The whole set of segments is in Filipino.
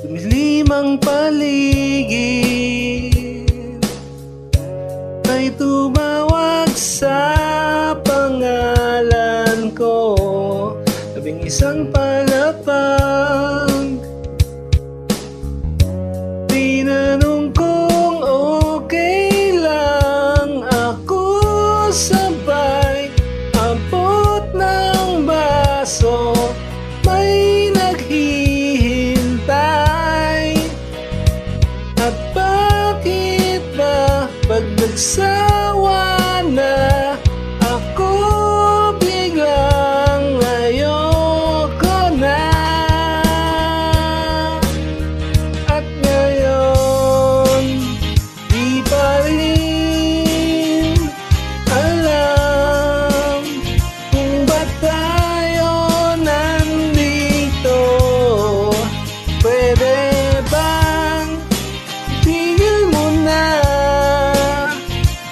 Dumilim ang paligid, may tumawag sa pangalan ko. Isang palapag, tinanong kung okay lang ako. Sabay abot ng baso, may naghihintay. At bakit ba pag nagsawa na ako, biglang ayoko na? At ngayon di pa rin alam kung ba't tayo nandito. Pwede bang tigil mo na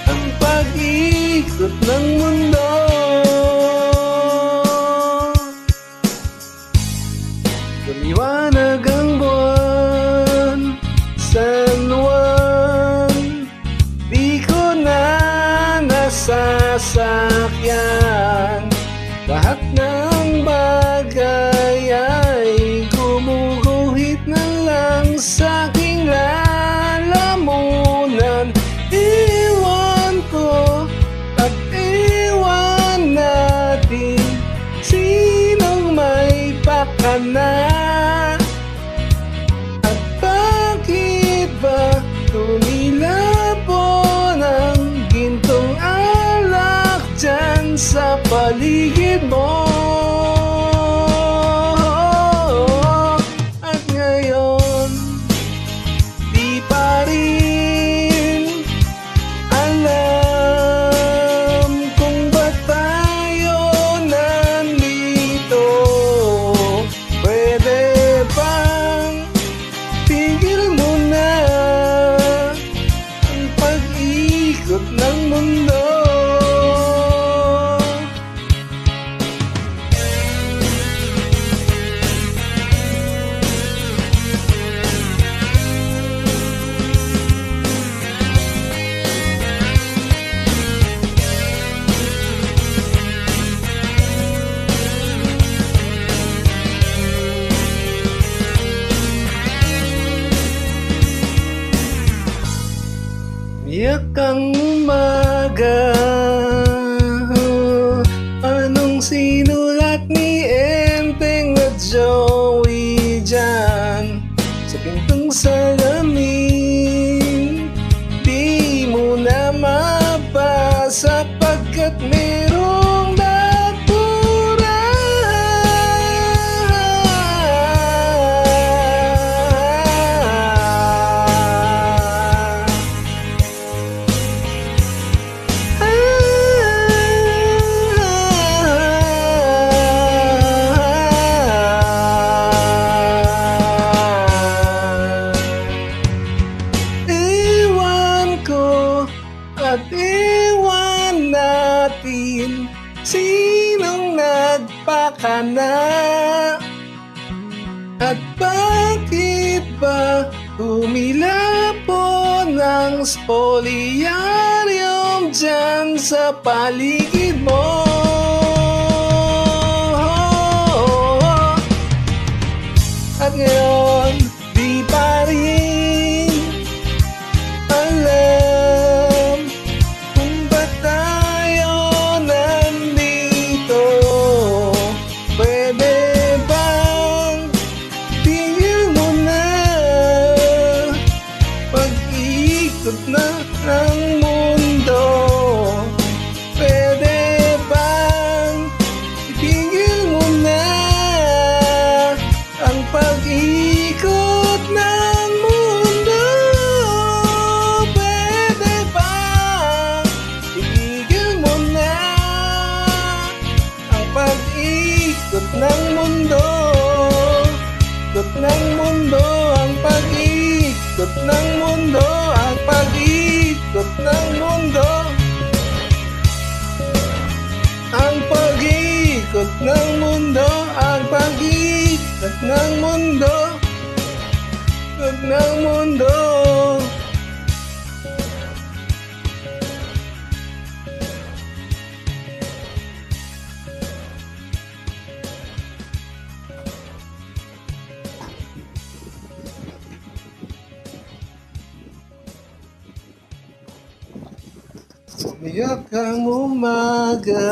ang pag-ikot ng mundo? Lumiwanag ang buwan, San Juan, di ko na nasasakyan. Lahat ng bagay ay gumuguhit na lang sa aking lalamunan. Iwan ko at iwan natin, sinong may pakana? At bakit ba tumilapon ang gintong alak dyan sa paligid mo? At ngayon di pa rin alam kung ba't tayo nandito. Pwede bang tigil mo na ang pag-ikot ng mundo? Iyak ang umaga, anong sinulat ni Enteng at Joey dyan sa pintong salamin? Di mo na mabasa pagkat merong nabura. At iwan natin, sinong nagpakana? At bakit ba humilapon ang spolyarium dyan sa paligid mo? At ngayon di pa rin alam kung ba't tayo nandito. Pwede bang tigil mo na pag-ikot na ang mundo? Pwede bang itigil mo na ang pag-ikot ng mundo? Pwede bang itigil mo na ang pag-ikot ng mundo? Ikot ng mundo, ang pag-ikot ng mundo, ang pag-ikot ng mundo, ang pag-ikot ng mundo, ang pag-ikot ng mundo. ikot ng mundo. Umiyak ang umaga.